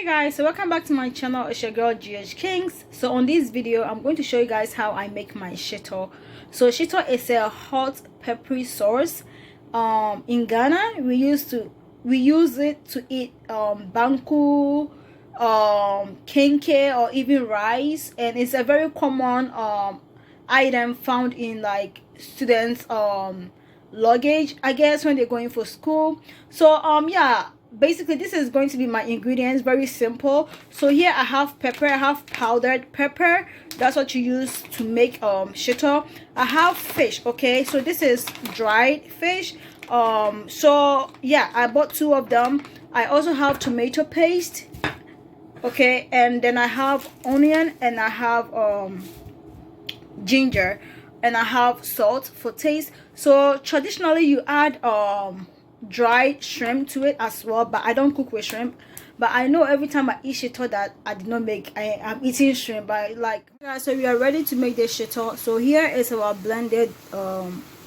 Hey guys, so welcome back to my channel. It's your girl GH Kings. So on this video I'm going to show you guys how I make my shito. So shito is a hot peppery sauce. In Ghana we use it to eat banku, kenke, or even rice, and it's a very common item found in like students luggage, I guess, when they're going for school. So yeah, basically this is going to be my ingredients. Very simple. So here I have pepper. I have powdered pepper. That's what you use to make shito. I have fish. Okay, so this is dried fish. So yeah, I bought 2 of them. I also have tomato paste. Okay, and then I have onion, and I have ginger, and I have salt for taste. So traditionally you add dried shrimp to it as well, but I don't cook with shrimp. But I know every time I eat shito that I did not make, I'm eating shrimp. But like, guys, so we are ready to make this shito. So here is our blended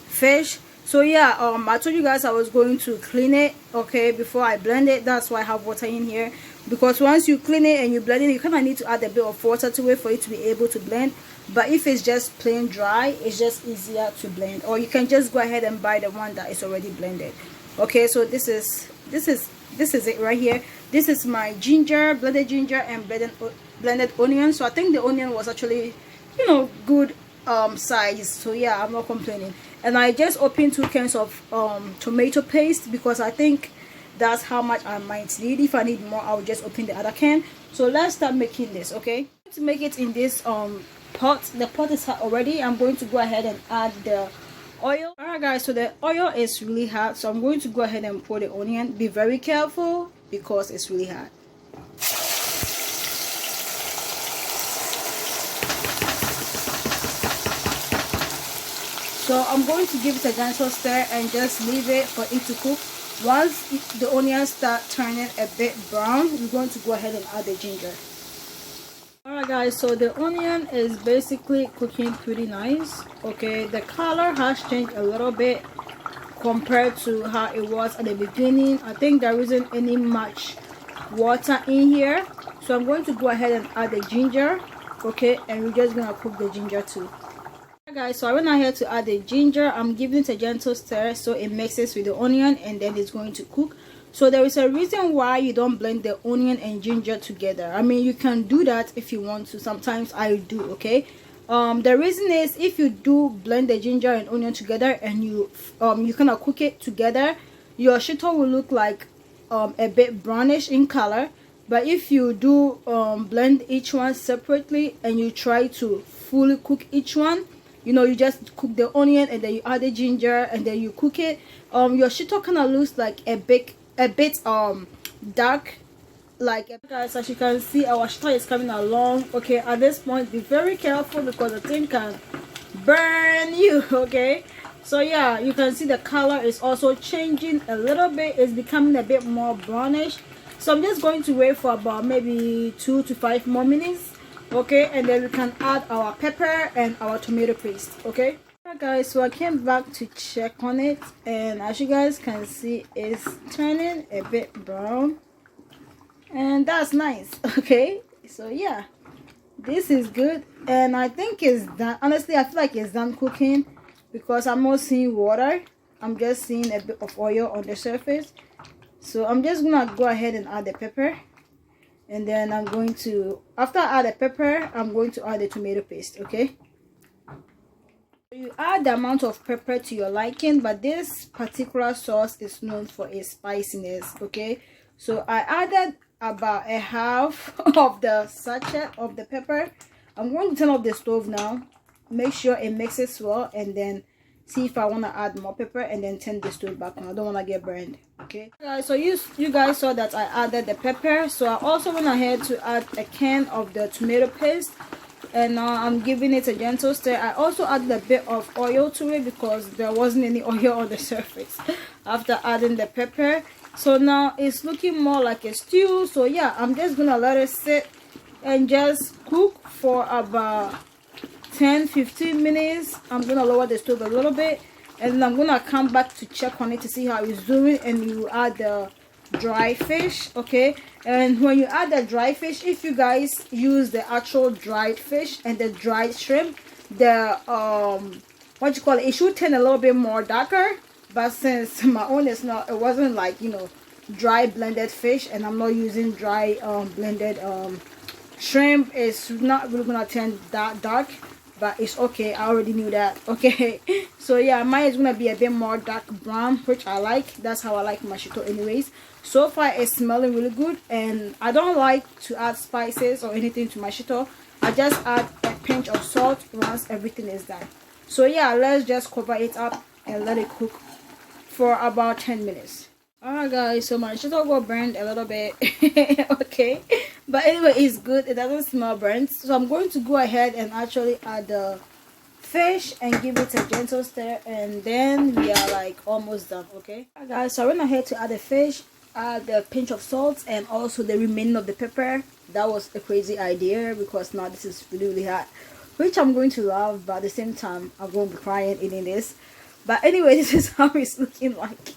fish. So yeah, I told you guys I was going to clean it, okay, before I blend it. That's why I have water in here, because once you clean it and you blend it, you kind of need to add a bit of water to it for it to be able to blend. But if it's just plain dry, it's just easier to blend, or you can just go ahead and buy the one that is already blended. Okay, so this is it right here. This is my ginger, blended ginger, and blended onion. So I think the onion was actually, you know, good size. So yeah, I'm not complaining. And I just opened 2 cans of tomato paste, because I think that's how much I might need. If I need more, I'll just open the other can. So let's start making this. Okay, to make it in this pot. The pot is hot already. I'm going to go ahead and add the oil. Alright guys, so the oil is really hot, so I'm going to go ahead and pour the onion. Be very careful because it's really hot. So I'm going to give it a gentle stir and just leave it for it to cook. Once the onions start turning a bit brown, we're going to go ahead and add the ginger. Alright guys, so the onion is basically cooking pretty nice. Okay, the color has changed a little bit compared to how it was at the beginning. I think there isn't any much water in here, so I'm going to go ahead and add the ginger. Okay, and we're just gonna cook the ginger too. Alright guys, so I went ahead to add the ginger. I'm giving it a gentle stir so it mixes with the onion, and then it's going to cook. So there is a reason why you don't blend the onion and ginger together. I mean, you can do that if you want to. Sometimes I do. Okay, the reason is, if you do blend the ginger and onion together and you kind of cook it together, your shito will look like a bit brownish in color. But if you do blend each one separately and you try to fully cook each one, you know, you just cook the onion and then you add the ginger and then you cook it, your shito kind of looks like a bit dark. Like, guys, as you can see, our shito is coming along. Okay, at this point be very careful because the thing can burn you. Okay, so yeah, you can see the color is also changing a little bit. It's becoming a bit more brownish. So I'm just going to wait for about maybe 2 to 5 more minutes. Okay, and then we can add our pepper and our tomato paste. Okay, alright guys, so I came back to check on it, and as you guys can see, it's turning a bit brown, and that's nice. Okay, so yeah, this is good, and I think it's done. Honestly, I feel like it's done cooking because I'm not seeing water. I'm just seeing a bit of oil on the surface. So I'm just gonna go ahead and add the pepper, and then I'm going to, after I add the pepper, I'm going to add the tomato paste. Okay, you add the amount of pepper to your liking, but this particular sauce is known for its spiciness. Okay, so I added about a half of the sachet of the pepper. I'm going to turn off the stove now, make sure it mixes well, and then see if I want to add more pepper, and then turn the stove back on. I don't want to get burned. Okay guys, so you guys saw that I added the pepper, so I also went ahead to add a can of the tomato paste, and now I'm giving it a gentle stir. I also added a bit of oil to it because there wasn't any oil on the surface after adding the pepper. So now it's looking more like a stew. So yeah, I'm just gonna let it sit and just cook for about 10-15 minutes. I'm gonna lower the stove a little bit, and then I'm gonna come back to check on it to see how it's doing, and you add the dry fish, okay? And when you add the dry fish, if you guys use the actual dried fish and the dried shrimp, the what you call it, it should turn a little bit more darker. But since my own is not, it wasn't like, you know, dry blended fish, and I'm not using dry blended shrimp, it's not really gonna turn that dark. But it's okay, I already knew that. Okay, so yeah, mine is gonna be a bit more dark brown, which I like. That's how I like my shito anyways. So far it's smelling really good, and I don't like to add spices or anything to my shito. I just add a pinch of salt once everything is done. So yeah, let's just cover it up and let it cook for about 10 minutes. Alright guys, so my shito got burned a little bit. Okay, but anyway, it's good, it doesn't smell burnt. So I'm going to go ahead and actually add the fish and give it a gentle stir, and then we are like almost done. Okay, alright guys, so I went ahead to add the fish, add a pinch of salt, and also the remaining of the pepper. That was a crazy idea because now this is really hot, which I'm going to love, but at the same time I'm going to be crying eating this. But anyway, this is how it's looking like.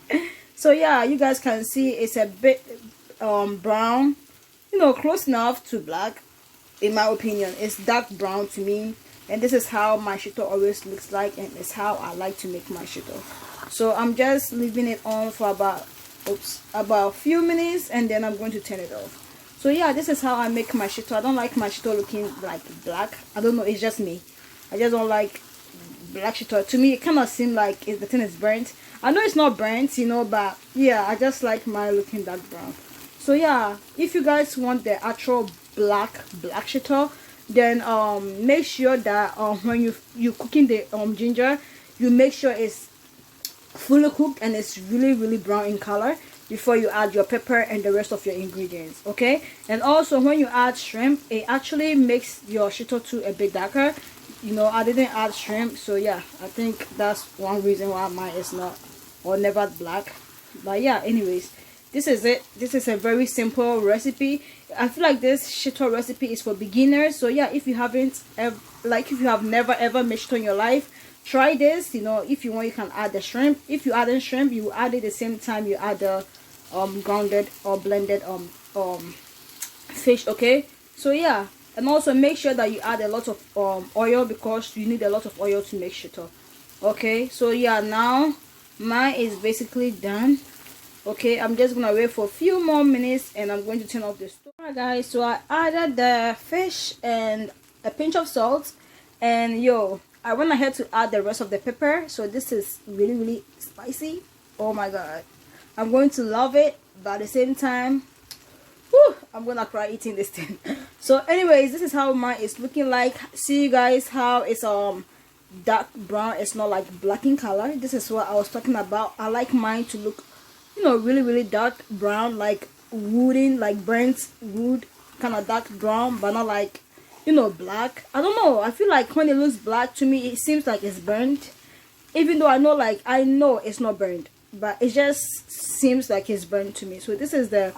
So yeah, you guys can see it's a bit brown, you know, close enough to black. In my opinion, it's dark brown to me, and this is how my shito always looks like, and it's how I like to make my shito. So I'm just leaving it on for about a few minutes, and then I'm going to turn it off. So yeah, this is how I make my shito. I don't like my shito looking like black. I don't know, it's just me. I just don't like black shito. To me, it kind of seems like the thing is burnt. I know it's not burnt, you know, but yeah, I just like my looking dark brown. So yeah, if you guys want the actual black shito, then make sure that when you cooking the ginger, you make sure it's fully cooked and it's really brown in color before you add your pepper and the rest of your ingredients. Okay, and also when you add shrimp, it actually makes your shito too a bit darker. You know, I didn't add shrimp, so yeah, I think that's one reason why mine is not or never black. But yeah, anyways, this is it. This is a very simple recipe. I feel like this shito recipe is for beginners. So yeah, if you haven't if you have never ever made shito in your life, try this. You know, if you want, you can add the shrimp. If you add in shrimp, you add it the same time you add the grounded or blended fish. Okay, so yeah, and also make sure that you add a lot of oil, because you need a lot of oil to make shito. Okay, so yeah, now mine is basically done. Okay, I'm just gonna wait for a few more minutes and I'm going to turn off the stove. Alright guys, so I added the fish and a pinch of salt, and yo, I went ahead to add the rest of the pepper. So this is really spicy. Oh my god, I'm going to love it, but at the same time, whew, I'm gonna cry eating this thing. So anyways, this is how mine is looking like. See you guys how it's dark brown. It's not like black in color. This is what I was talking about. I like mine to look, you know, really dark brown, like wooden, like burnt wood, kind of dark brown, but not like, you know, black. I don't know, I feel like when it looks black to me, it seems like it's burnt, even though I know it's not burnt, but it just seems like it's burnt to me. So this is the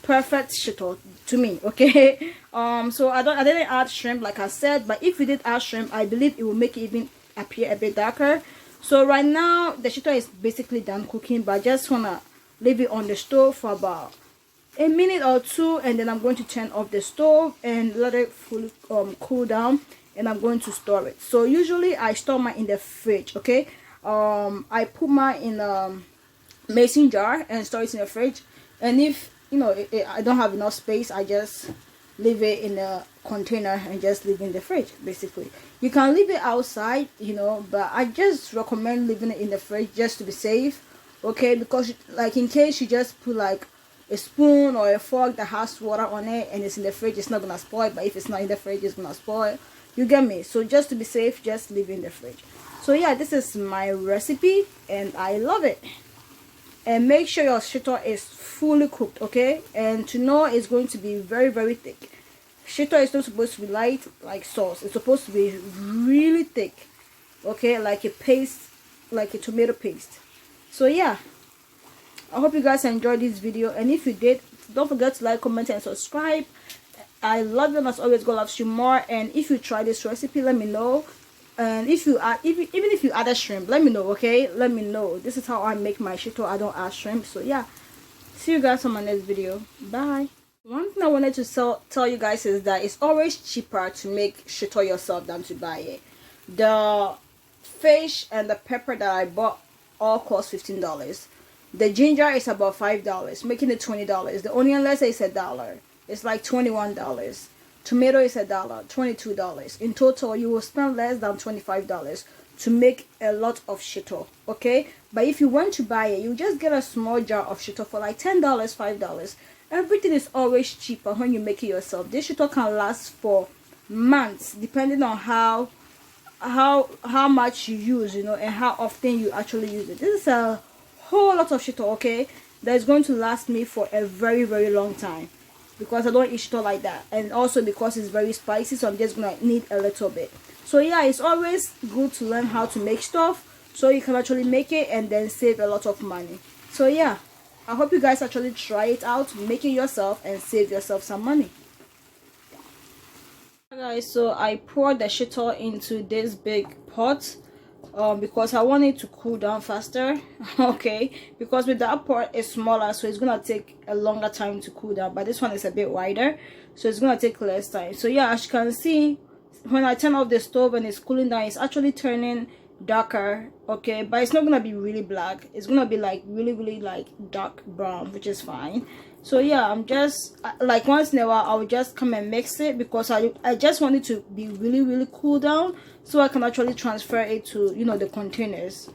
perfect shito to me. Okay, so I didn't add shrimp like I said, but if you did add shrimp, I believe it will make it even appear a bit darker. So right now the shito is basically done cooking, but I just wanna leave it on the stove for about a minute or two, and then I'm going to turn off the stove and let it fully cool down, and I'm going to store it. So usually I store mine in the fridge. Okay, I put mine in a mason jar and store it in the fridge, and if you know I don't have enough space, I just leave it in a container and just leave it in the fridge. Basically, you can leave it outside, you know, but I just recommend leaving it in the fridge just to be safe. Okay, because like in case you just put like a spoon or a fork that has water on it and it's in the fridge, it's not gonna spoil. But if it's not in the fridge, it's gonna spoil. You get me? So just to be safe, just leave it in the fridge. So yeah, this is my recipe and I love it. And make sure your shito is fully cooked. Okay, and to know it's going to be very thick. Shito is not supposed to be light like sauce. It's supposed to be really thick. Okay, like a paste, like a tomato paste. So yeah, I hope you guys enjoyed this video, and if you did, don't forget to like, comment and subscribe. I love you, and as always, God loves you more. And if you try this recipe, let me know. And if you add, even if you add a shrimp, let me know. Okay, let me know. This is how I make my shito. I don't add shrimp. So yeah, See you guys on my next video. Bye. One thing I wanted to tell you guys is that it's always cheaper to make shito yourself than to buy it. The fish and the pepper that I bought all cost $15. The ginger is about $5, making it $20. The onion, let's say, is $1. It's like $21. Tomato is $1, $22. In total, you will spend less than $25 to make a lot of shito, okay? But if you want to buy it, you just get a small jar of shito for like $10, $5. Everything is always cheaper when you make it yourself. This shito can last for months, depending on how much you use, you know, and how often you actually use it. This is a whole lot of shito, okay, that is going to last me for a very, very long time, because I don't eat shito like that, and also because it's very spicy, so I'm just gonna need a little bit. So yeah, it's always good to learn how to make stuff so you can actually make it and then save a lot of money. So yeah, I hope you guys actually try it out, make it yourself, and save yourself some money. Guys, so I poured the shito into this big pot because I want it to cool down faster, okay, because with that pot it's smaller, so it's gonna take a longer time to cool down, but this one is a bit wider, so it's gonna take less time. So yeah, as you can see, when I turn off the stove and it's cooling down, it's actually turning darker, okay, but it's not gonna be really black. It's gonna be like really like dark brown, which is fine. So yeah, I'm just like, once in a while I'll just come and mix it, because I just want it to be really cool down so I can actually transfer it to, you know, the containers.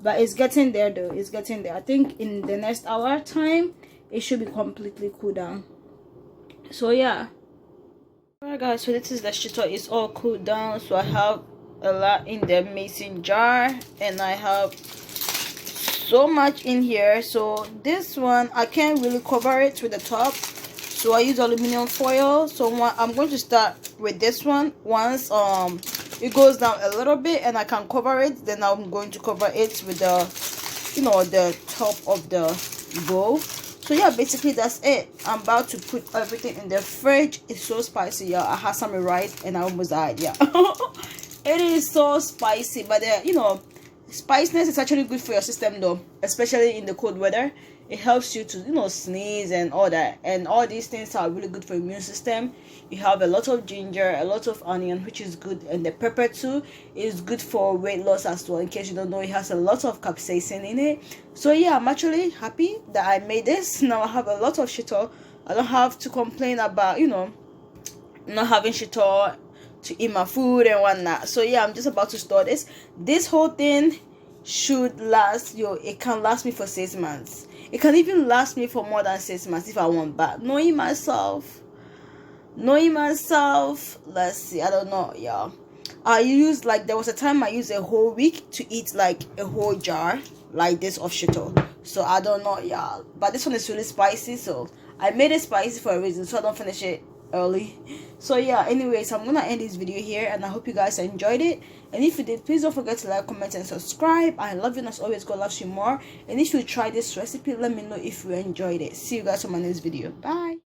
But it's getting there though, it's getting there. I think in the next hour time it should be completely cool down. So yeah, alright guys, so this is the shito. It's all cooled down, so I have a lot in the mason jar and I have so much in here. So this one I can't really cover it with the top, so I use aluminum foil. So I'm going to start with this one. Once it goes down a little bit and I can cover it, then I'm going to cover it with the, you know, the top of the bowl. So yeah, basically that's it. I'm about to put everything in the fridge. It's so spicy, y'all. I had some right and I almost died. Yeah. It is so spicy, but you know, spiciness is actually good for your system though, especially in the cold weather. It helps you to, you know, sneeze and all that, and all these things are really good for your immune system. You have a lot of ginger, a lot of onion, which is good, and the pepper too is good for weight loss as well. In case you don't know, it has a lot of capsaicin in it. So yeah, I'm actually happy that I made this. Now I have a lot of shito. I don't have to complain about, you know, not having shito to eat my food and whatnot. So yeah, I'm just about to store this whole thing should last, yo, it can last me for 6 months. It can even last me for more than 6 months if I want. But knowing myself, let's see, I don't know, y'all. I used, like, there was a time I used a whole week to eat like a whole jar like this of shito. So I don't know, y'all, but this one is really spicy, so I made it spicy for a reason, so I don't finish it early. So yeah, anyways, I'm gonna end this video here, and I hope you guys enjoyed it. And if you did, please don't forget to like, comment, and subscribe. I love you, and as always, God loves you more. And if you try this recipe, let me know if you enjoyed it. See you guys on my next video. Bye.